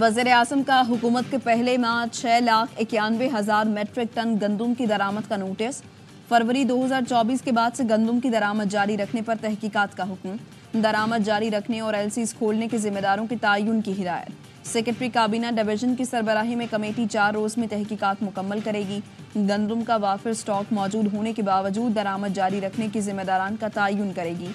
वज़ीर-ए-आज़म का हुकूमत के पहले माह 6,91,000 मैट्रिक टन गंदम की दरामद का नोटिस। फरवरी 2024 के बाद से गंदम की दरामद जारी रखने पर तहकीकात का हुक्म। दरामद जारी रखने और एलसीज खोलने के जिम्मेदारों के तयन की हिदायत। सेक्रेटरी काबीना डिवीजन की सरबराही में कमेटी 4 रोज में तहकीकात मुकम्मल करेगी। गंदम का वाफिर स्टॉक मौजूद होने के बावजूद दरामद जारी रखने के जिम्मेदारान का तयन करेगी।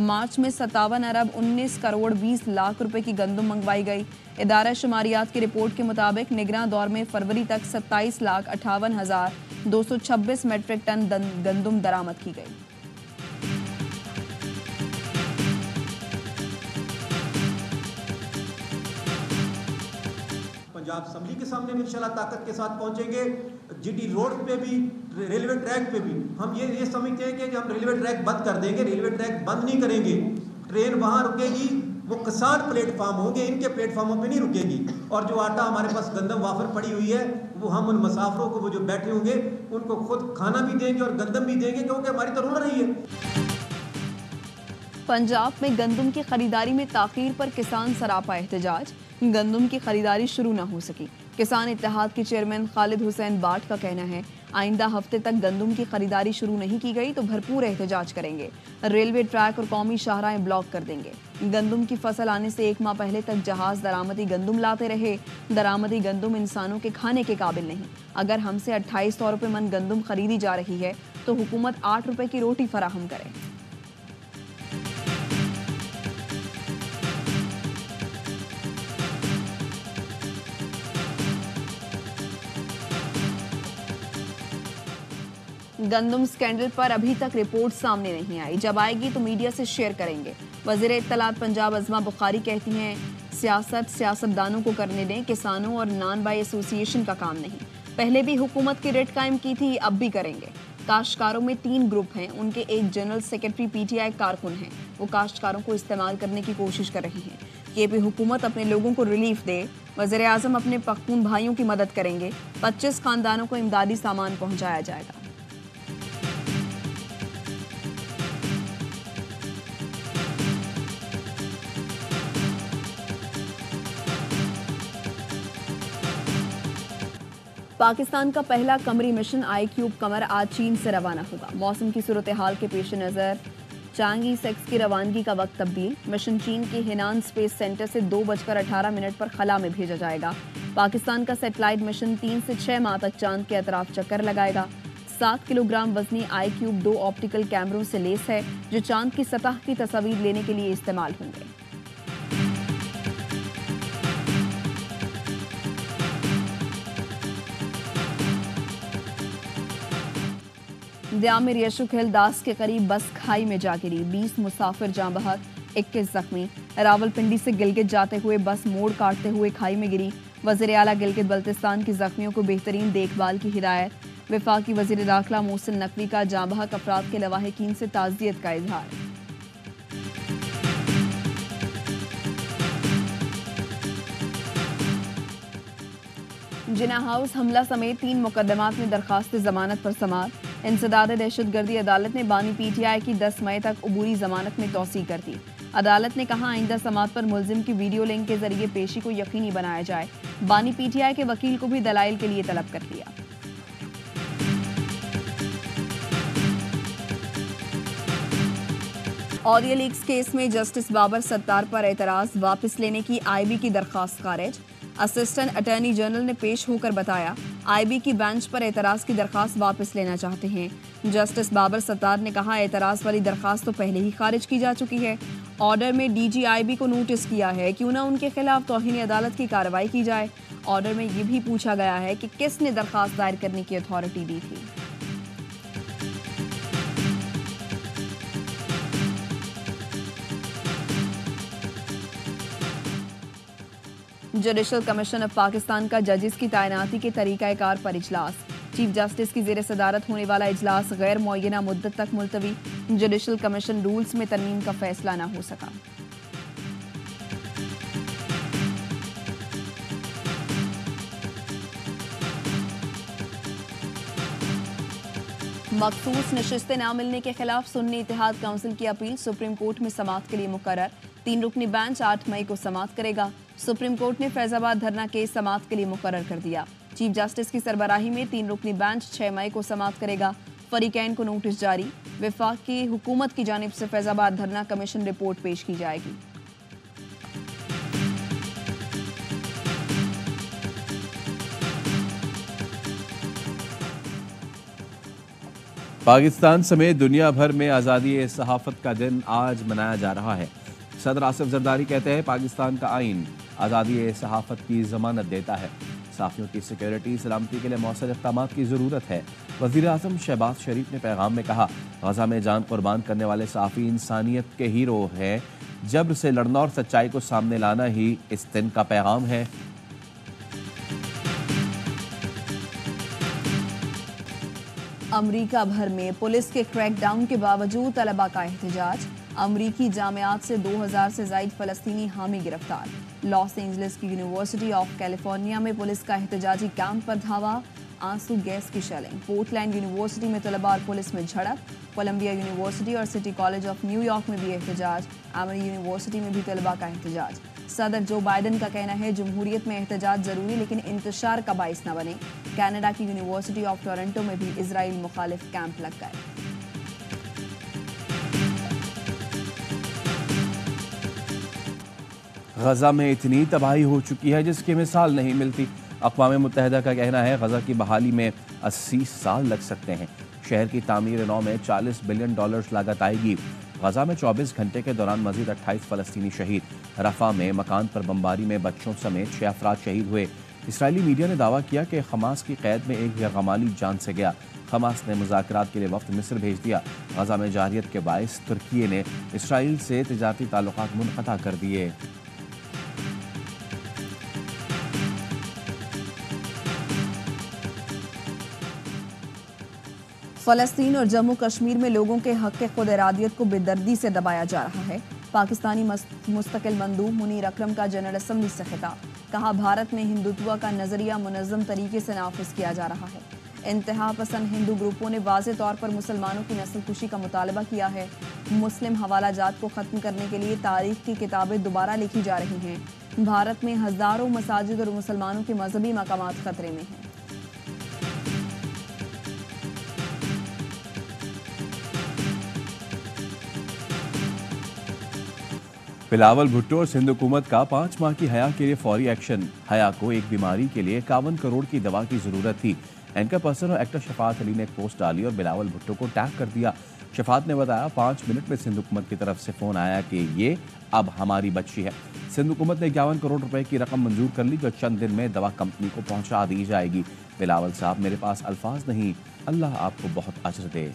मार्च में 57 अरब 19 करोड़ 20 लाख रुपए की गंदम मंगवाई गई। इदारा शुमारियात की रिपोर्ट के मुताबिक निगरान दौर में फरवरी तक 27,58,226 मैट्रिक टन गंदम दरामद की गई। पंजाब असम्बली के सामने भी इंशाल्लाह ताकत के साथ पहुंचेंगे। जीटी रोड पे भी, रेलवे ट्रैक पे भी हम ये समझते हैं कि हम रेलवे ट्रैक बंद कर देंगे। रेलवे ट्रैक बंद नहीं करेंगे, ट्रेन वहां रुकेगी, वो किसान प्लेटफार्म होंगे, इनके प्लेटफार्मों पे नहीं रुकेगी। और जो आटा हमारे पास गंदम वाफर पड़ी हुई है वो हम उन मुसाफिरों को, वो जो बैठे होंगे उनको खुद खाना भी देंगे और गंदम भी देंगे, क्योंकि हमारी तो रुल रही है। पंजाब में गंदम की खरीदारी में ताखीर पर किसान सरापा एहतजाज। गंदम की खरीदारी शुरू न हो सकी। किसान इत्तेहाद के चेयरमैन खालिद हुसैन बाट का कहना है, आइंदा हफ्ते तक गंदम की खरीदारी शुरू नहीं की गई तो भरपूर एहतजाज करेंगे। रेलवे ट्रैक और कौमी शाहराहें ब्लॉक कर देंगे। गंदम की फसल आने से 1 माह पहले तक जहाज दरामदी गंदम लाते रहे। दरामदी गंदम इंसानों के खाने के काबिल नहीं। अगर हमसे 2800 रुपये मन गंदम खरीदी जा रही है तो हुकूमत 8 रुपये की रोटी फराहम करे। गंदम स्कैंडल पर अभी तक रिपोर्ट सामने नहीं आई। जब आएगी तो मीडिया से शेयर करेंगे। वज़ीर इत्तलात पंजाब अज़मा बुखारी कहती हैं, सियासत सियासतदानों को करने दें, किसानों और नॉन बाई एसोसिएशन का काम नहीं। पहले भी हुकूमत की रेट कायम की थी, अब भी करेंगे। काश्तकारों में 3 ग्रुप हैं, उनके एक जनरल सेक्रेटरी पीटीआई कारकुन हैं। वो काश्तकारों को इस्तेमाल करने की कोशिश कर रही हैं। केपी हुकूमत अपने लोगों को रिलीफ दे। वज़ीर-ए-आज़म अपने पख्तून भाइयों की मदद करेंगे। 25 खानदानों को इमदादी सामान पहुँचाया जाएगा। पाकिस्तान का पहला कमरी मिशन iCube कमर आज चीन से रवाना होगा। मौसम की सूरत हाल के पेश नज़र चांगी 6 की रवानगी का वक्त तब्दील। मिशन चीन के हेनान स्पेस सेंटर से 2:18 पर खला में भेजा जाएगा। पाकिस्तान का सैटेलाइट मिशन 3 से 6 माह तक चांद के अतराफ चक्कर लगाएगा। 7 किलोग्राम वजनी iCube 2 ऑप्टिकल कैमरों से लेस है, जो चांद की सतह की तस्वीर लेने के लिए इस्तेमाल होंगे। दियामिर यशुखेल दास के करीब बस खाई में जा गिरी। 20 मुसाफिर जाँ बहक, 21 जख्मी। रावलपिंडी से गिलगित जाते हुए बस मोड़ काटते हुए खाई में गिरी। वज़ीर आला गिलगित बल्तिस्तान की जख्मियों को बेहतरीन देखभाल की हिदायत। वफाकी वज़ीर दाखिला मोहसिन नकवी का जाँ बहक अफराद के लवाहिकीन से ताज़ियत का इजहार। जिना हाउस हमला समेत 3 मुकदमात में दरखास्त जमानत पर समाअत। इंसदाद दहशतगर्दी अदालत ने बानी पीटीआई की 10 मई तक अबूरी जमानत में तौसीह कर दी। अदालत ने कहा, आइंदा समाअत पर मुल्जिम की वीडियो लिंक के जरिए पेशी को यकीनी बनाया जाए। बानी पीटीआई के वकील को भी दलाइल के लिए तलब कर लिया। ऑडियो लीक्स केस में जस्टिस बाबर सत्तार पर एतराज वापस लेने की आईबी की दरखास्त खारिज। असिस्टेंट अटॉर्नी जनरल ने पेश होकर बताया, आईबी की बेंच पर एतराज की दरखास्त वापस लेना चाहते हैं। जस्टिस बाबर सत्तार ने कहा, एतराज वाली दरखास्त तो पहले ही खारिज की जा चुकी है। ऑर्डर में डीजी आईबी को नोटिस किया है, क्यों ना उनके खिलाफ तौहीन अदालत की कार्रवाई की जाए। ऑर्डर में ये भी पूछा गया है कि किसने दरखास्त दायर करने की अथॉरिटी दी थी। जुडिशल कमीशन ऑफ पाकिस्तान का जजेस की तैनाती के तरीकाकार पर इजलास। चीफ जस्टिस की जेर सदारत होने वाला इजलास गैर मुअय्यना मुद्दत तक मुलतवी। जुडिशल कमीशन रूल्स में तरमीम का फैसला न हो सका। मखसूस नशिस्तें न मिलने के खिलाफ सुन्नी इत्तेहाद काउंसिल की अपील सुप्रीम कोर्ट में समाअत के लिए मुकर्रर। 3 रुकनी बेंच 8 मई को समाअत करेगा। सुप्रीम कोर्ट ने फैजाबाद धरना केस समाअत के लिए मुकर्रर कर दिया। चीफ जस्टिस की सरबराही में 3 रुकनी बेंच 6 मई को समाअत करेगा। फरीकैन को नोटिस जारी। वफाकी हुकूमत की जानिब से फैजाबाद धरना कमीशन रिपोर्ट पेश की जाएगी। पाकिस्तान समेत दुनिया भर में आज़ादी सहाफ़त का दिन आज मनाया जा रहा है। सदर आसिफ जरदारी कहते हैं पाकिस्तान का आइन आज़ादी सहाफ़त की ज़मानत देता है। साफियों की सिक्योरिटी सलामती के लिए मौसर इक़दाम की ज़रूरत है। वज़ीर आज़म शहबाज शरीफ ने पैगाम में कहा, गज़ा में जान कुर्बान करने वाले साफ़ी इंसानियत के हीरो हैं। जब्र से लड़ना और सच्चाई को सामने लाना ही इस दिन का पैगाम है। अमरीका भर में पुलिस के क्रैकडाउन के बावजूद तलबा का एहतजाज। अमरीकी जामियात से 2000 से ज़ायद फ़लस्तीनी हामी गिरफ्तार। लॉस एंजलिस की यूनिवर्सिटी ऑफ कैलिफोर्निया में पुलिस का एहतजाजी कैंप पर धावा। आंसू गैस की शेलिंग। पोर्टलैंड यूनिवर्सिटी में तलबा और पुलिस में झड़प। कोलंबिया यूनिवर्सिटी और सिटी कॉलेज ऑफ न्यूयॉर्क में भी एहतजाज। एमरी यूनिवर्सिटी में भी तलबा का एहतजाज। सदर जो बाइडन का कहना है जमहूरियत में एहतजाज जरूरी लेकिन इंतशार का बाइस न बने। कनाडा की यूनिवर्सिटी ऑफ टोरंटो में भी इजराइल मुखालिफ कैंप लग गए। गजा में इतनी तबाही हो चुकी है जिसकी मिसाल नहीं मिलती। अक़वाम मुत्तहिदा का कहना है गजा की बहाली में 80 साल लग सकते हैं। शहर की तामीर नौ में $40 बिलियन लागत आएगी। गजा में 24 घंटे के दौरान मजीद 28 फ़लस्तीनी शहीद। रफ़ा में मकान पर बमबारी में बच्चों समेत 6 अफराद शहीद हुए। इसराइली मीडिया ने दावा किया कि हमास की कैद में एक गैरमामूली जान से गया। हमास ने मुज़ाकरात के लिए वफ्द मिस्र भेज दिया। गजा में जारियत के बायस तुर्की ने इसराइल से तिजारती ताल्लुकात मुनक़ता कर दिए। फ़लस्तीन और जम्मू कश्मीर में लोगों के हक़ के खुद इरादियत को बेदर्दी से दबाया जा रहा है। पाकिस्तानी मुस्तकिल मंदूब मुनीर अकरम का जनरल असम्बली से खिताब। कहा, भारत में हिंदुत्व का नज़रिया मुनज़्ज़म तरीके से नाफिज किया जा रहा है। इंतहा पसंद हिंदू ग्रुपों ने वाज़े तौर पर मुसलमानों की नस्लकुशी का मुतालबा किया है। मुस्लिम हवाला जात को ख़त्म करने के लिए तारीख की किताबें दोबारा लिखी जा रही हैं। भारत में हज़ारों मसाजिद और मुसलमानों के मजहबी मकामात खतरे में हैं। बिलावल भुट्टो और सिंध हुकूमत का 5 माह की हया के लिए फौरी एक्शन। हया को एक बीमारी के लिए 51 करोड़ की दवा की जरूरत थी। एंकर पर्सन और एक्टर शफात अली ने एक पोस्ट डाली और बिलावल भुट्टो को टैग कर दिया। शफात ने बताया 5 मिनट में सिंध हुकूमत की तरफ से फोन आया कि ये अब हमारी बच्ची है। सिंध हुकूमत ने 51 करोड़ रुपए की रकम मंजूर कर ली जो चंद दिन में दवा कंपनी को पहुंचा दी जाएगी। बिलावल साहब, मेरे पास अल्फाज नहीं, अल्लाह आपको बहुत अजर दे।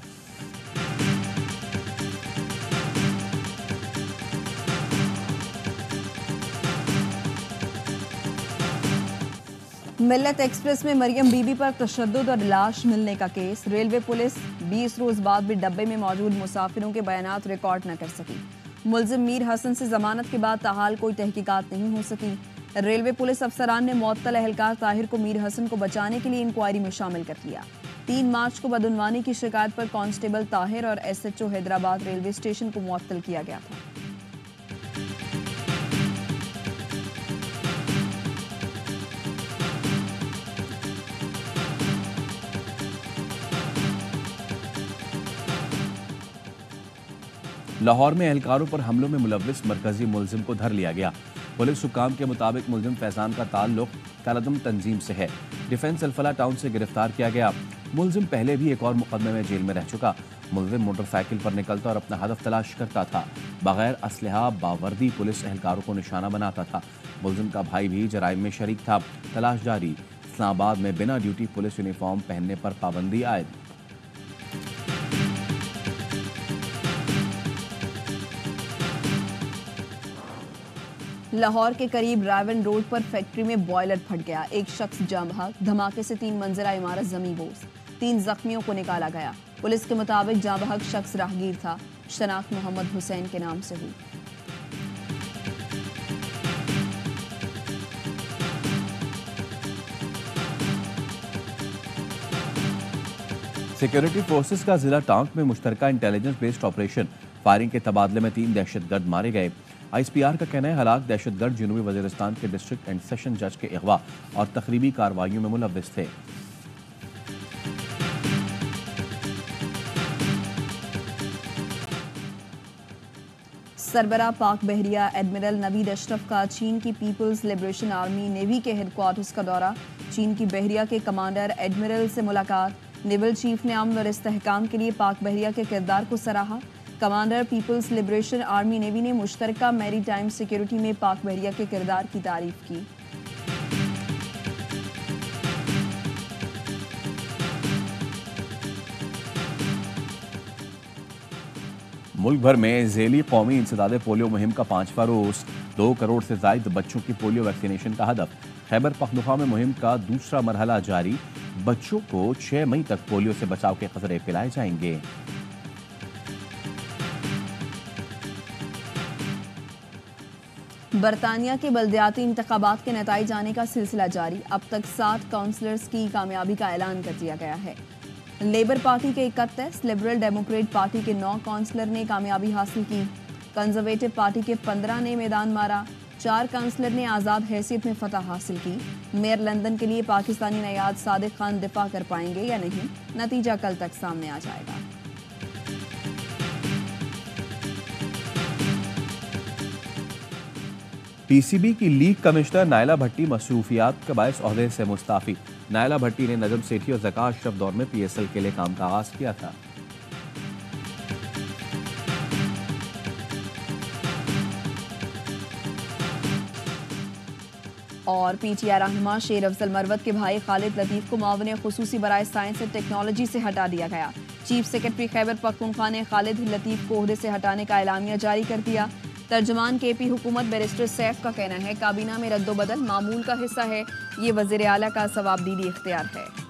मिल्लत एक्सप्रेस में मरियम बीबी पर तशद्दुद और लाश मिलने का केस। रेलवे पुलिस 20 रोज बाद भी डब्बे में मौजूद मुसाफिरों के बयानात रिकॉर्ड न कर सकी। मुलजिम मीर हसन से जमानत के बाद ताहाल कोई तहकीकात नहीं हो सकी। रेलवे पुलिस अफसरान ने मुअत्तल अहलकार ताहिर को मीर हसन को बचाने के लिए इंक्वायरी में शामिल कर लिया। 3 मार्च को बदउनवानी की शिकायत पर कांस्टेबल ताहिर और SHO हैदराबाद रेलवे स्टेशन को मुअत्तल किया गया था। लाहौर में एहलकारों पर हमलों में मुलव्विस मरकजी मुलजिम को धर लिया गया। पुलिस हुक्काम के मुताबिक मुलजिम फैजान का ताल्लुक कलदम तंजीम से है। डिफेंस अल्फला टाउन से गिरफ्तार किया गया। मुलजिम पहले भी एक और मुकदमे में जेल में रह चुका। मुलजिम मोटरसाइकिल पर निकलता और अपना हदफ तलाश करता था। बगैर असलहा बावर्दी पुलिस एहलकारों को निशाना बनाता था। मुलजिम का भाई भी जराइम में शरीक था। तलाश जारी। इस्लामाबाद में बिना ड्यूटी पुलिस यूनिफॉर्म पहनने पर पाबंदी आयद। लाहौर के करीब रावण रोड पर फैक्ट्री में बॉयलर फट गया। एक शख्स जाँ बहक। धमाके से 3 मंजिला इमारत जमींदोज। 3 जख्मियों को निकाला गया। पुलिस के मुताबिक जाँ बहक शख्स राहगीर था। शनाख्त मोहम्मद हुसैन के नाम से हुई। सिक्योरिटी फोर्सेस का जिला टांक में मुश्तरका इंटेलिजेंस बेस्ड ऑपरेशन। फायरिंग के तबादले में 3 दहशतगर्द मारे गए। ISPR का कहना है हलाक दहशतगर्द जनूबी वजीरिस्तान के डिस्ट्रिक्ट एंड सेशन जज के अगवा और तखरीबी कार्रवाइयों में मुलव्विस थे। सरबरा पाक बहरिया एडमिरल नवीद अशरफ का चीन की पीपल्स लिबरेशन आर्मी नेवी के हेडक्वार्टर्स का दौरा। चीन की बहरिया के कमांडर एडमिरल से मुलाकात। नेवल चीफ ने अमन और इस्तेहकाम के लिए पाक बहरिया के किरदार को सराहा। Commander People's Liberation Army Navy ने मुश्तरका मैरी टाइम सिक्योरिटी में पाक बहरिया के किरदार की तारीफ की। मुल्क भर में ज़ेली कौमी इंसदाद पोलियो मुहिम का 5वां रोज 2 करोड़ से जायद बच्चों की पोलियो वैक्सीनेशन का हदफ। खैबर पख्तूनख्वा में मुहिम का दूसरा मरहला जारी। बच्चों को 6 मई तक पोलियो से बचाव के खतरे पिलाए जाएंगे। बरतानिया के बल्दियाती इंतखाबात के नताइज आने का सिलसिला जारी। अब तक 7 काउंसलर्स की कामयाबी का ऐलान कर दिया गया है। लेबर पार्टी के 31, लिबरल डेमोक्रेट पार्टी के 9 काउंसलर ने कामयाबी हासिल की। कंजर्वेटिव पार्टी के 15 ने मैदान मारा। 4 काउंसलर ने आज़ाद हैसियत में फतह हासिल की। मेयर लंदन के लिए पाकिस्तानी नयाद सादिक खान दिफा कर पाएंगे या नहीं, नतीजा कल तक सामने आ जाएगा। PCB की लीग कमिश्नर नायला भट्टी मसरूफियात के बायस ओहदे से मुस्ताफी। नायला भट्टी ने नजम सेठी और ज़का अशरफ दौर में PSL के लिए काम का आगाज किया था। और PTI रहनुमा शेर अफजल मरवत के भाई खालिद लतीफ को मुआवन खुसूसी बराए साइंस एंड टेक्नोलॉजी से हटा दिया गया। चीफ सेक्रेटरी खैबर पख्तूनख्वा ने खालिद लतीफ को ओहदे से हटाने का एलामिया जारी कर दिया। तर्जुमान KP हुकूमत बैरिस्टर सैफ का कहना है काबीना में रद्दोबदल मामूल का हिस्सा है, ये वज़ीर आला का सवाबदीदी इख्तियार है।